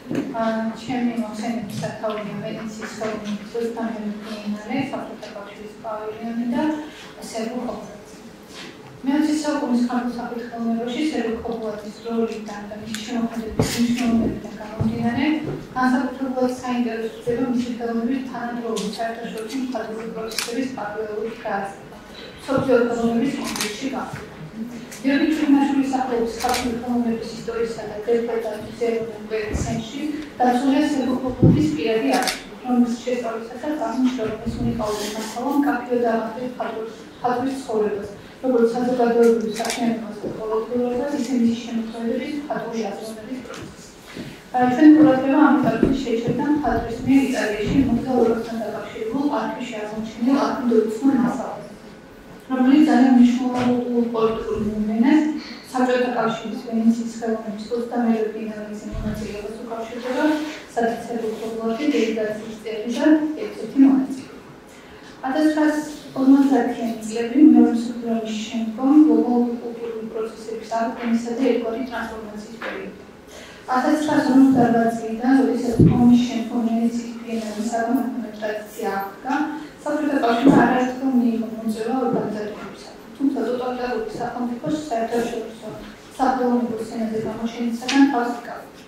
ჩემი მოხსენების სათავეა მედიცინის ხელოვნების ზუსტამერობინალე საბჭოთა კავშირის პავილიონი და სერბო-ხორვატია. მე-20 საუკუნის ხანგრძლივ ხელოვნებაში სერბო-ხორვატიის როლიდან და მისი შემოქმედების მნიშვნელობიდან გამომდინარე, განსაკუთრებულად საინტერესო ხდება მისი ხელოვნების თანადროული საერთაშორისო მხატვრული პროცესების პარალელური გააზრება, მსოფლიო ხელოვნების კონტექსტში გახსნა. გიორგი ჭრიმაშვილის სახელობის ქართული ხელოვნების ისტორიისა და დეპარტამენტის ეროვნულ ცენტრში დაცულია სერბო-ხორვატიის პირადი არქივი, რომლის შესწავლისასაც აღნიშნავს ეს უნიკალური მასალა მკაფიოდ აღწერს მხატვრის ცხოვრებას, როგორც საზოგადოებრივ საქმიანობას და ყოველდღიურობას, ისე მისი შემოქმედების მხატვრული აზროვნების პროცესს. ჩვენ ყურადღება ამიტომაც შეჩერდა მხატვრის მიერ იტალიაში მოგზაურობასთან დაკავშირებულ არქივში აღმოჩენილ აკადემიურ მასალას, რომელიც ძალიან მნიშვნელოვან პოლიტიკურ მოვლენას საბჭოთა კავშირის ვენეციის ხელოვნების 21 ბინარის მონაწილეობას უკავშირდება, სადაც სერბო-ხორვატი დელეგაციის წევრი და ერთ-ერთი მონაწილე. 1950-იანი წლები მეორე მსოფლიო ომის შემდგომ გლობალური კულტურული პროცესების აღდგენისა და ერთგვარი ტრანსფორმაციის პერიოდი. 1958 წლიდან, როდესაც ომის შემდგომ ვენეციის ბინარის საგანმანათლებლო ტრადიცია აღდგა, საბჭოთა კავშირმა არაერთხელ მიიღო მოწვევა ორგანიზატორებისაგან, თუმცა ტოტალიტარული სახელმწიფოს საერთაშორისო სახელმწიფო სცენაზე გამოჩენისაგან თავს იკავებდა.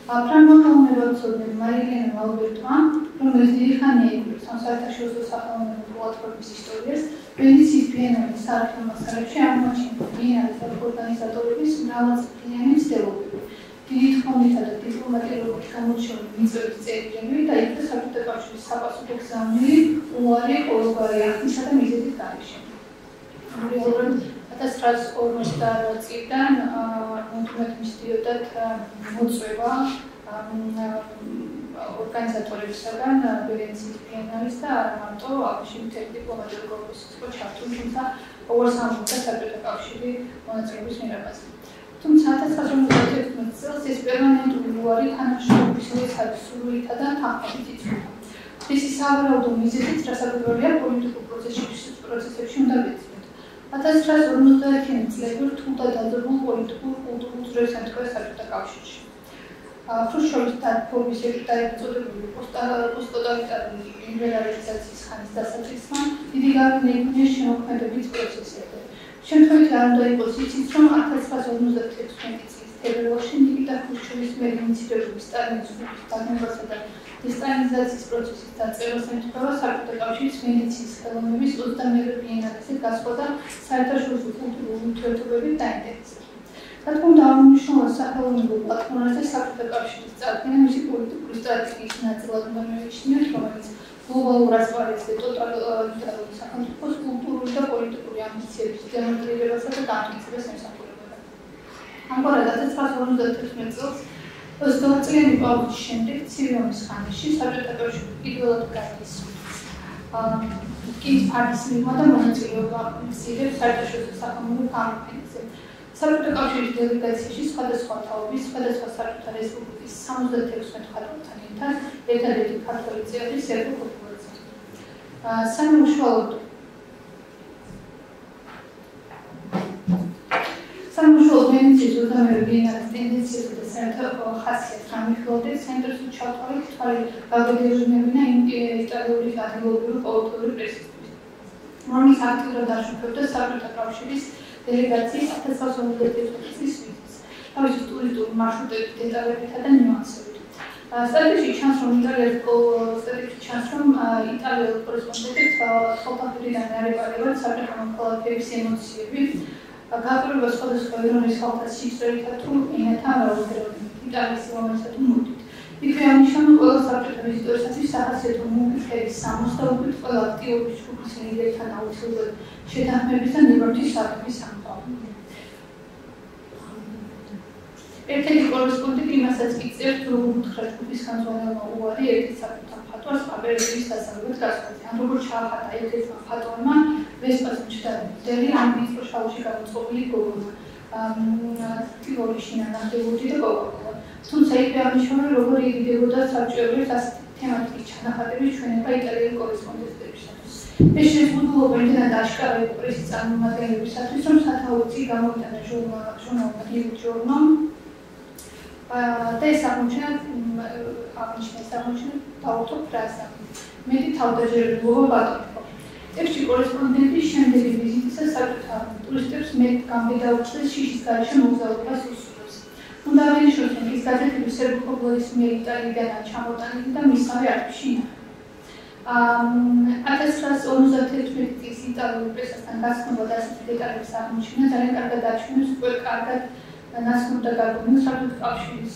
ფრანგულენოვან მარილენა ალბერტმა, რომელიც დიდი ხანია იკვლევს საერთაშორისო სახელმწიფო პლატფორმის ისტორიას, ვენეციის ბიენალის საარქივო მასალებში აღმოაჩინა ბიენალის ორგანიზატორების მრავალწლიანი მცდელობები, დიდი თხოვნითა და დიპლომატიურად გამოჩენილი მიწვევის წერილები და იქ საბჭოთა კავშირის საპასუხო გზავნილი უარი ყოველგვარი ახდისა და მიზეზის გარეშე. რეალურად 1950 წლიდან მუდმივად მისდიოდათ მოწვევა ორგანიზატორებისაგან ვენეციის ბიენალის და არა მარტო აქში მთელი დიპლომატიური კორპუსი იყო ჩართული, თუმცა როგორც ამბობდა საბჭოთა კავშირი მონაწილეობის მიღებაზე. თუმცა 1956 წელს ეს პერმანენტული უარი თანამშრომლობის სრულითა და თანხმობით იწვია. მისი სავარაუდო მიზეზიც რასაკვირველია პოლიტიკურ პროცესებში უნდა ვეცდოთ. 1950-იანი წლები რთულ და დაძაბულ პოლიტიკურ კულტურულ ძვრებს ემთხვევა საბჭოთა კავშირში. ხრუშჩოვის დაპყრობის დაეწოდებული პოსტტოტალიტარული ლიბერალიზაციის ხანის დასაწყისმა დიდი გავლენა იქონია შემოქმედების პროცესებზე. შემთხვევით არ უნდა იყოს იცით, რომ 1956 წლის თებერვალში ნიკიტა ხრუშჩოვის მიერ ინიცირებული სტალინის გუნდის დაგმობასა და დესტალინიზაციის პროცესის დაწყებას ემთხვევა საბჭოთა კავშირის ვენეციის ხელოვნების 21 ბიენალეზე გასვლა და საერთაშორისო კულტურული ურთიერთობებით დაინტერესება. რა თქმა უნდა, აღნიშნულ სახელოვნებო პლატფორმაზე საბჭოთა კავშირის წარდგენა მისი პოლიტიკური სტრატეგიის ნაწილად უნდა მიიჩნიოთ, რომელიც გლობალურ ასპარეზზე ტოტალიტარული სახელმწიფოს კულტურული და პოლიტიკური ამბიციების დემონსტრირებასა და დამტკიცებას ემსახურებოდა. ამგვარად 1951 წელს 20 წლიანი პაუზის შემდეგ ცივი ომის ხანაში საბჭოთა კავშირი პირველად გაიძრა რკინის ფარდის მიღმა და მონაწილეობა მცირე საერთაშორისო სახელმწიფო კამპანიებზე. საბჭოთა კავშირის დელეგაციაში სხვადასხვა თაობის, სხვადასხვა საბჭოთა რესპუბლიკის 76 მხატვართან ერთადერთი ქართველი წევრი სერბო-ხორვატია. სამუშაოდ ვენეციის 21 ბიენალის ტენდენციებსა და საერთო ხასიათს განვიხილავდით, ცენტრს ჩავთვალეთ თვალი გაგრძელებინა იტალიური ადგილობრივი პოლიტიკური პრესისთვის, რომლის აქტიურად აშუქებდა საბჭოთა კავშირის დელეგაციის 1951 წლის ვიზიტს, თავისი ტურისტული მარშრუტების დეტალებითა და ნიუანსებით. სტატიაში ჩანს, რომ იტალიელ კორესპონდენტებს ხელფასებიდან არებადებად საბჭოთა მოქალაქეების ემოციები, გაკვრება სხვადასხვა ეროვნების ხალხთა სისწრებითა თუ ენათა მრავალფეროვნებით, იტალიის რომელსაც მოდით. იქვე აღნიშნავენ ყველა საბჭოთა ვიზიტორისათვის სახასიათო მუქების სამოსდაობით ყველა აქტიობის ჯგუფის ლიდერთან აუცილებლად შეთანხმების და ნებართვის საქმის სამყარო. ერთ-ერთი კორესპონდენტი იმასაც კი წერს, რომ უთხრა ჯგუფის ხელმძღვანელმა უარი ერთი საბჭოთა მხატვარს აპერატივის დასავლეთ გასვლაზე, ან როგორ ჩაახატა ერთ-ერთმა მხატვარმა ვესპას მჩდარი ამბის შაუში გამოწყობილი გოგონა ტილონიში ნახდებოდი და გოგონა. თუმცა იქ აღნიშნული როგორ იგდებოდა საბჭოების ასეთი თემატიკის ჩანახატების ჩვენება იტალიელი კორესპონდენტებისათვის. ეს შეზღუდულობა იმდენად აშკარა იყო პრესის წარმომადგენლებისათვის, რომ სათაური გამოვიტანა ჟურნალმა და ეს აღმოჩნდა დაუთო ფრაზა. მეტი თავდაჯერებულობა ბატონყო. ტექსტში კორესპონდენტის შემდეგი ვიზიტისას საკუთარ ტურისტებს მეტ გამბედაუწეს შიშის გარეშე მოგზაურობას უსურვებს. უნდა აღინიშნოს, რომ ის გაზეთები სერბო-ხობლოვის მიერ იტალიიდან ჩამოტანილი და მისავე არქივში ინახება. 1951 წლის იტალიური პრესასთან გაცნობა და ასეთი დეტალების აღმოჩენა ძალიან კარგად აჩვენებს უკვე კარგად ნაცნობ და გარკვეულ საბჭოთა კავშირის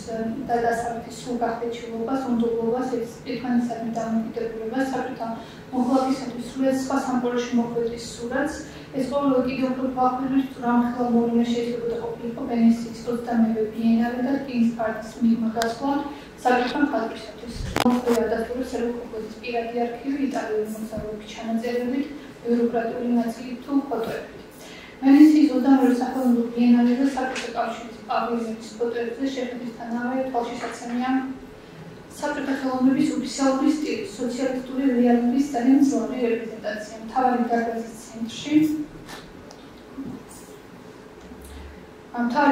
და დასავლეთის სულ გახდეჭილობას, უნდობლობას, ერთმანეთისადმი დამოკიდებულებას, საბჭოთა მოქალაქისათვის სრულიად სხვა სამყაროში მოხვედრის სურათს. ეს ყოველივე კიდევ უფრო გვახვედრებს თუ რამხელა მოვლენა შეიძლებოდა ყოფილიყო ვენეციის 20-მე ბიენალე და კინგს პარკის მიღმა გასვლა საბჭოთა მხატვრისათვის. მოხდა დადასტურებს სერბო-ხობლოვის პირადი არქივი იტალიური მოგზაურობის ჩანაწერებით, ბიუროკრატიული ნაწილი თუ ფოტოებით. ვენეციის 22 სახელმწიფო ბიენალე და საბჭოთა კავშირის პავილიონის ფოტოებზე შეხედვისთანავე თვალშისაცემია საბჭოთა ხელოვნების ოფიციალური სტილის, სოციალისტური რეალობის ძალიან მძლავრი რეპრეზენტაცია. მთავარი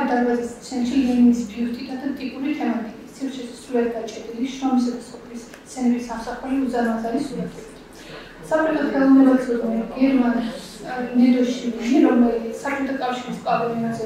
დარბაზის ცენტრში ლენინის ბიუსტი და ტიპური თემატიკით, სივრცეში სრულიად გაჭედილი შრომისა და სოფლის სცენების სამსახური უზარმაზარი სურათებით. საბჭოთა ხელოვნების ოფიციალური გერმან ნედოშვილი, რომელიც საბჭოთა კავშირის პავილიონზე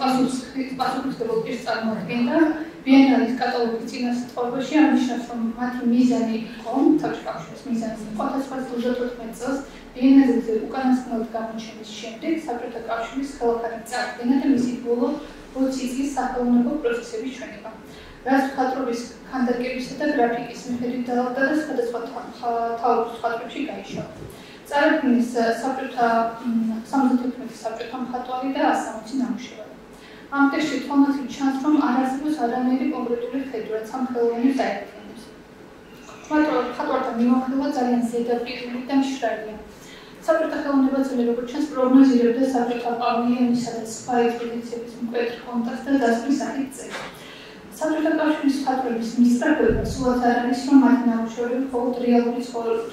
პასუხისმგებელ პირს წარმოადგენდა, ბიენალის კატალოგის წინასწარმეტყველებაში აღნიშნავს, რომ მათი მიზანი იყო, საბჭოთა კავშირის მიზანი იყო 1934 წელს ბიენალეზე უკანასკნელად გამოჩენის შემდეგ საბჭოთა კავშირის ხელახალი წარდგენა და მისი ბოლო 20 წლის სახელმწიფო პროცესების ჩვენება. რაც მხატვრობის ქანდაკებისა და გრაფიკის მიხედვით დაალდა და სხვადასხვა თავის მხატვრებში გაიშალა. წარადგინეს საბჭოთა 71 საბჭოთა მხატვარი და 160 ნამუშევარი. ამ ტექსტში თვალნათლივ ჩანს, რომ არ არსებობს არანაირი კონკრეტული ხედვა, რაც ამ ხელოვნებას აერთიანებს. მხატვართა მიმოხილვა ძალიან ზედაპირული და მშრალია. საბჭოთა ხელოვნებაცემი, როგორც ჩანს, პროგნოზირებდა საბჭოთა პავილიონისა და სხვა ექსპედიციების მკვეთრ კონტაქტს და დასკვნის სახით წერს. საბჭოთა კავშირის მხატვრების მისწრაფება სულაც არ არის, რომ მათი ნამუშევრები მხოლოდ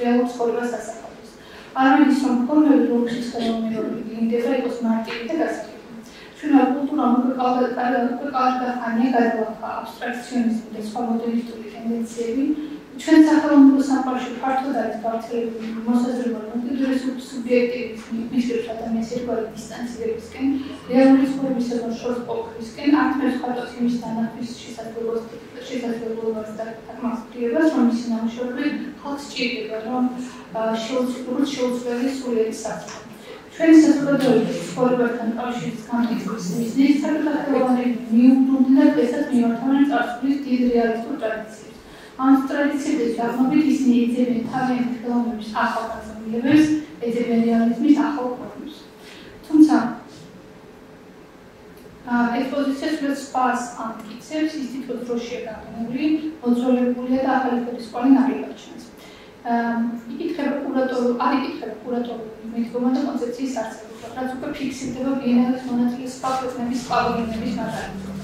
რეალურ ცხოვრებას ასახავს. არამედ ის, რომ ფორმები, რომლშიც ხელოვნება ვლინდება, იყოს მარტივი და გასაგები. ჩვენმა კულტურამ უკვე კარგახანია გადალახა აბსტრაქციონიზმი და სხვა მოდერნისტული ტენდენციები. ჩვენ სახელმწიფო სამყაროში ფართოდ არის გავრცელებული მოსაზრება, რომ უკიდურესი სუბიექტივიზმი მისდევს ადამიანს ერთგვარი დისტანცირებისკენ, რეალური ცხოვრებისაგან შორს ყოფნისკენ, ართმევს მხატვარს იმის დანახვის შესაძლებლობას და თქმასწრებას, რომ მისი ნამუშევრები ხალხს სჭირდება, რომ შეუძლებელი სულიერი საწყო. ჩვენი საზოგადოების ცხოვრებასთან კავშირის განმტკიცების მიზნით საბჭოთა ხელოვნების მიუბრუნდა და დღესაც მიმართავენ წარსულის დიდ რეალისტურ ტრადიციებს. ამ ტრადიციების გაგმობით ისინი ეძებენ თავიანთი ხელოვნების ახალ გაზრდილებას, ეძებენ რეალიზმის ახალ ფორმებს. თუმცა ექსპოზიცია სულაც სპას ამტკიცებს, ის თითქოს დროშია გაგმებული, მოძველებულია და ახალი ფერის ნაკლებად ჩანს. არ იკითხება კურატორული მიდგომა და კონცეფციის არსებობა, რაც უკვე ფიქსირდება ბიენალეს მონაწილე სხვა ქვეყნების პავილიონების მაგალითად.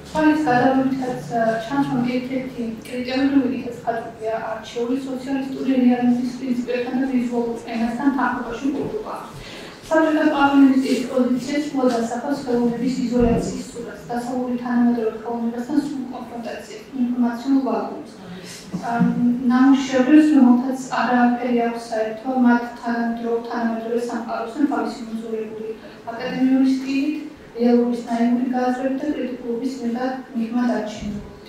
თვალის გადავლითაც ჩანს, რომ ერთ-ერთი კრიტერიუმი, რითაც ხატულია არჩეული სოციალისტური რეალიზმის პრინციპებთან და ვიზუალურ ენასთან თანხმობაში მყოფობა. საბჭოთა პავილიონის ექსპოზიცია სულად ასახავს ხელოვნების იზოლაციის სურათს, დასავლური თანამედროვე ხელოვნებასთან სრულ კონფრონტაციას, ინფორმაციულ ვაკუუმს. ნამუშევრებს, რომელთაც არაფერი აქვს საერთო მათ თანამედროვე სამყაროსთან თავისი მოზოლებული აკადემიური სტილით, რეალობის ნაიური გაზრდით და კრიტიკულობის მიღმა დარჩენილობით.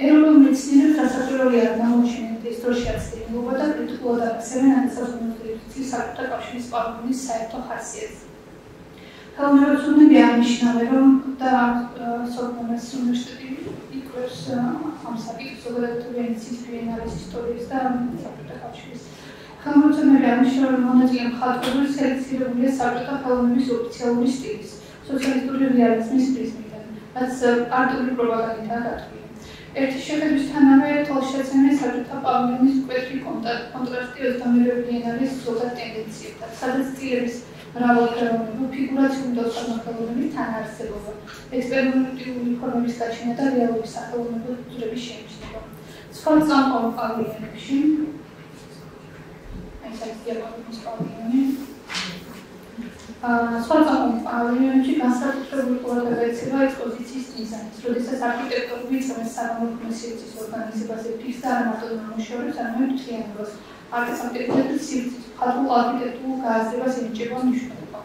ეროვნულ მეცნიერებს დასაჭიროია გამოუჩინეთ ეს დროში აღსანიშნავობა და კრიტიკულად აფასებენ 1950 წლის საბჭოთა კავშირის პავილიონის საერთო ხასიათს. ხელოვნებაცნები აღნიშნავენ, რომ და სორბონის უნივერსიტეტი იკვლევს ამ საკითხს, ზოგადად ვენეციის ბიენალეს ისტორიის და საბჭოთა კავშირის. ხელოვნებაცნები აღნიშნავენ, რომ მონაწილე მხატვრები სელექცირებულია საბჭოთა ხელოვნების ოფიციალური სტილის, სოციალისტური რეალიზმის პრიზმიდან, რაც პარტიული პროპაგანდითაა დათვლილი. ერთი შეხედვისთანავე თვალშისაცემია საბჭოთა პავილიონის მკვეთრი კონტრასტი 21 ბიენალეს ზოგად ტენდენციებთან, სადაც სტილების მრავალფეროვნება, ფიგურაციული და ხელოვნების თანაარსებობა, ექსპერიმენტული ფორმების გაჩენა და რეალური სახელოვნების უძრების შეიმჩნევა. სხვა წამყვან პავილიონებში ეს არის დიაპაზონის პავილიონი. სხვა წამყვანი პავილიონებში განსაკუთრებული ყურადღება ეცემა ექსპოზიციის მიზანს, როდესაც არქიტექტურული წრეს საგამოქმედო სივრცის ორგანიზებაზე ფიქს და არა მარტო ნამუშევრებს, არამედ მთლიანობას, არქიტექტურის სივრცის მხატვრულ არქიტექტურულ გააზრებას ენიჭება მნიშვნელობა.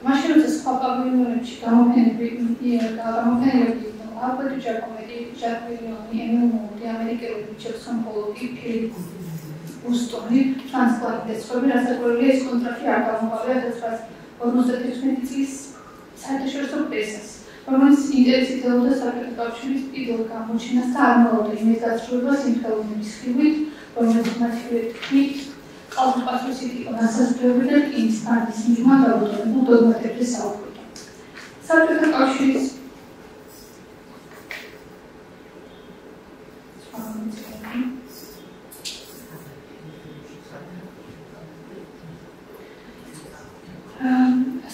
მაშინ როცა სხვა პავილიონებში გამოფენები ალბერტო ჯაკომეტი, ჟაკ მილიონი, ემილ მოლდი, ამერიკელები, ჯექსონ პოლოკი, ფილიპ უსტონი, ფრანც კლარკი და სხვები, რასაკვირველია ეს კონტრაქტი არ გამოყავია 1956 წლის საერთაშორისო პრესას, რომელიც ინტერესით ელოდა საბჭოთა კავშირის პირველ გამოჩენას და არ მალავდა იმის გასრულებას იმ ხელოვნების ხილვით, რომელიც მათივე თქმით ყალბის პატრიოტიკით იყო დასაზღვრავებული და რკინის ფარდის მიღმა გაუწოდებულ დოგმატებზე საუბრობდა. საბჭოთა კავშირის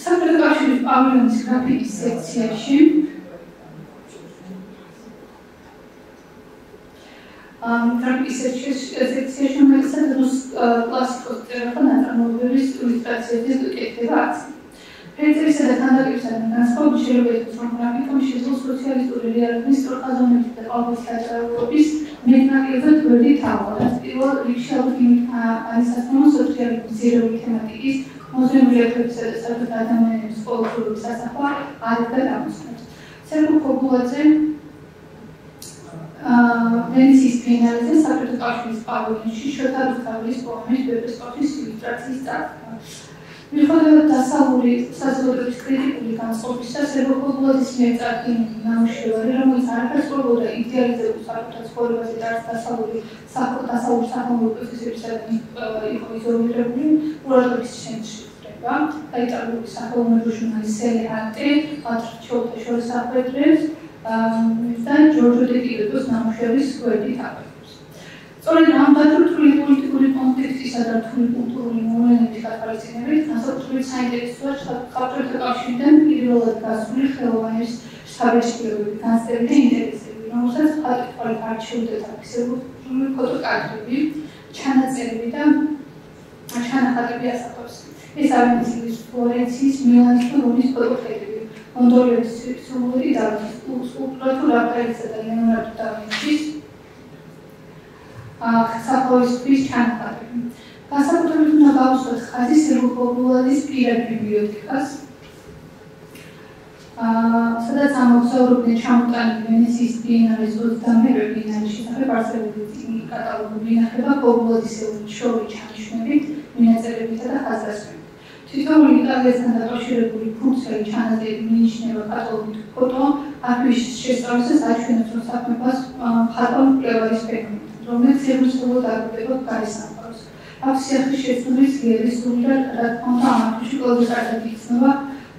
საბჭოთა კავშირის პავილიონის გრაფიკის სექციაში რომელსაც რუს კლასიკოს წერათა ნაწარმოებების ილუსტრაციების კეთება აქცია. ფერწერისა და ქანდაკებისგან განსხვავებით შეიძლება ითქვას, რომ გრაფიკამ შეძლო სოციალისტური რეალიზმის სწორხაზოვნების და ყალბის დაჭარბების მეტნაკლებად გვერდით ავლა, რაც პირველ რიგში ალბათ იმით განისაზღვრება სოციალიზმის ძირეული თემატიკის მოზრდილი-ეთებისა და საბჭოთა ადამიანების ყოველდღიურობის სასახვა არ იყო დამოწმებული. სერგო ქობულაძე ვენეციის ბიენალეზე საბჭოთა კავშირის პავილიონში შოთა რუსთაველის პოემის ბებესკოთის ილუსტრაციის წარდგა. მიუხედავად დასავლური საზოგადოების კრიტიკული განწყობისა, სერგო ქობულაძის მიერ წარდგენილი ნამუშევარი, რომელიც არ აკასრებოდა იდეალიზებულ საკუთარ ცხოვრებაზე და არც დასავლური სახელმწიფო პროცესებისგან იყო იზოლირებული, ყურადღების ცენტრში ხვდება. იტალიური სახელმწიფო ჟურნალის სელი არტე, პატრიოტთა შორის ახვედრებს და ჯორჯო დე ტილეტოს ნამუშევრის გვერდით აკეთებს. სწორედ ამ დატვირთული პოლიტიკური კონტექსტისა და რთული კულტურული მოვლენების გათვალისწინებით, განსაკუთრებით საინტერესოა საბჭოთა კავშირიდან პირველად გასული ხელოვანის შთაბეჭდილებები, განსწრები და ინტერესები, რომელსაც მხატვარი არჩეულდა დაფიქსირებული ფოტოკადრები, ჩანაწერები და ჩანახატები ასახავს. ეს არის ვენეციის, ფლორენციის, მილანის და რომის ფოტოხედები. მონდორიოლის სულური დარგის სკულპტურა თუ რაფაელისა და ლეონარდო და ვინჩის საფლავისთვის ჩანახატები. განსაკუთრებით უნდა გავუსვათ ხაზი სერგო ქობულაძის პირად ბიბლიოთეკას, სადაც ამოგზაურებდნენ ჩამოტანილი ვენეციის ბიენალეს 21-ვე ბიენალის შესახებ არსებული კატალოგები ინახება ქობულაძის შოური ჩანიშვნებით, მინაწერებითა და ხაზგასმებით. თითოეული იტალიასთან დაკავშირებული ფუნქციური ჩანაწერი მიიჩნევა კატალოგით ფოტო, არქივის შესწავლისას აჩვენებს, რომ საქმებას მხატვარ მკვლევარის ფერმით, რომელიც სერიოზულად აგრძელება გარესამყაროს. აქვს სიახლის შეცვლის ძლიერი სული და რა თქმა უნდა ამ არქივში ყველაზე კარგად იხსნება,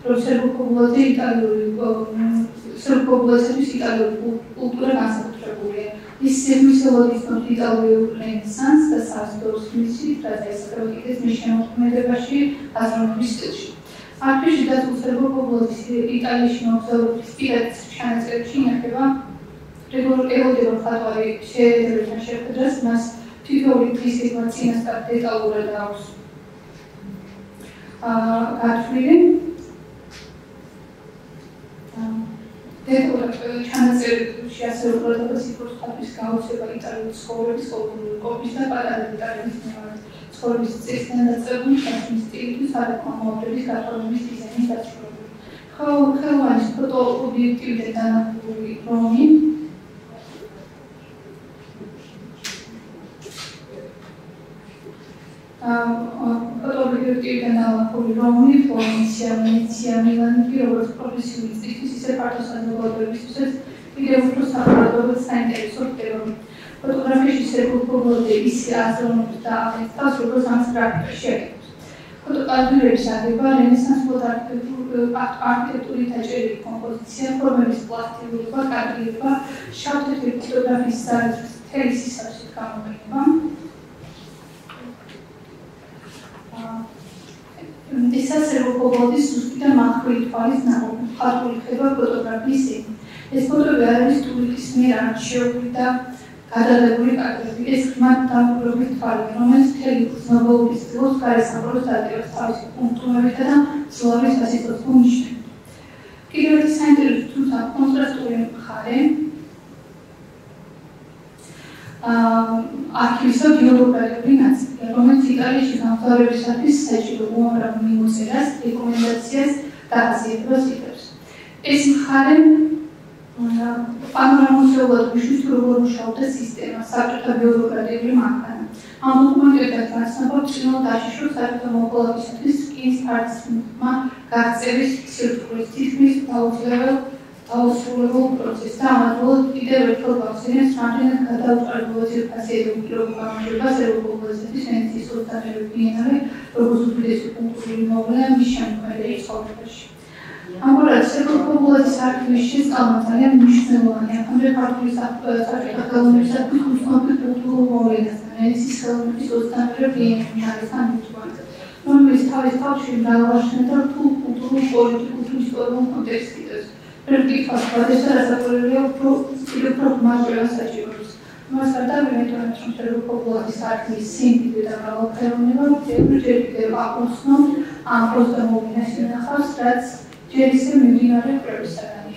რომ სერგო ქობულაძის იტალიური კულტურა განსაკუთრებულია. ის სიღრმისეულად იცნობს იტალიურ რენესანსს და საზრდოობს მისით, რაც ესახება კიდეც მის შემოქმედებაში აზროვნების სტილში. არქივში დაცულ სერგო ქობულაძის იტალიაში მოგზაურობის პირად ჩანაწერებში ინახება ელოდება მხატვარი შეერთებებთან შეხვედრას, მას თითოეული დღისება წინასწარ დეტალურად აქვს გათვლილი. ჩანაწერებში ასევე ყურადღებას იპყრობს ხატვის გაუცება იტალიური ცხოვრების ყოველდღიური ყოფის და პატარა იტალიის ცხოვრების წესთან დაწყებული ჩაცმის სტილის არაკმაყოფილების გათვალების დიზაინის დასრულებული. ხელოვანის ფოტოობიექტივიდან დანახული რომი ფოტოობიექტივიდან დანახული რომი, ფლორენცია, ვენეცია, მილანი კი როგორც პროფესიული წრისთვის, ისე ფართო საზოგადოებისთვისაც კიდევ უფრო საყურადღებო საინტერესო ხდება. ფოტოგრაფიაში სერგო ქობულაძე ისე აზროვნებს და აღწერს, როგორც ამას გრაფიკაში აკეთებს. ფოტოკადრების აგება, რენესანსული არქიტექტურით დაჭერილი კომპოზიცია, ფორმების პლასტიკურობა, კადრირება, შავ-თეთრი ფოტოგრაფიის სარწყვის მთელი სისავსით გამოყენება. ესა სერგო ქობულაძის ზუსტი და მახვილი თვალის ნაყოფი, მხატვრული ხდება ფოტოგრაფიის ენი. ეს ფოტოები არ არის ტურიკის მიერ არჩეული და გადადებული კადრები. ეს ღრმად დამკვირვებელი თვალია, რომელიც მთელი გრძნობაობის წლს გარესამყაროს დატევას თავისი პუნქტუმებითა და სლავის სასიცოცხლო ნიშნები. კიდევ ერთი საინტერესო თუმცა კონტრასტული მხარე არქივის ბიუროკრატიული ნაწილია, რომელიც იტალიაში გამგზავრებისათვის საჭირო უამრავ მიმოწერას, რეკომენდაციას და ახასიათებას იღებს. ეს მხარე პანორამისეულად მიშვის თუ როგორ მუშაობდა სისტემა, საბჭოთა ბიუროკრატიული მანქანა. ამ დოკუმენტებთან გასწავლად წინათ დაშიშვლებს საბჭოთა მოქალაქისათვის სკის პარტიზანმა გაღწევის სირთულეს თითქმის დაუსრულებელ პროცესს და ამავდროულად კიდევ ერთხელ გავხსენებს რამდენად გადაუჭარბებულ ფასეებულ გამარჯვებას ევროპულიზაციის ვენეციის 21 ბიენალე როგორც უდიდესი კულტურული მოვლენა მის შემქმნელი ცხოვრებაში. ამგვარად ევროპულიზაციის არქივის შესწავლა ძალიან მნიშვნელოვანია ამდე ქართული საბჭოთა ხელოვნებისათვის უცნობი კულტურულ მოვლენასთან ვენეციის ხელოვნების 21 ბიენალესთან მიტოვანად, რომელიც თავის თავში მრავალაშენებულ და რთულ კულტურულ, პოლიტიკურ თუ ისტორიულ კონტექსტს იკეთებს. Perspectivas padestea desarrollarea problema sacerdotes. Mas cada evento în centrul populației simple de la localul de la Osnom am fost de mobilizație în afara strați, ce este minunare profesională.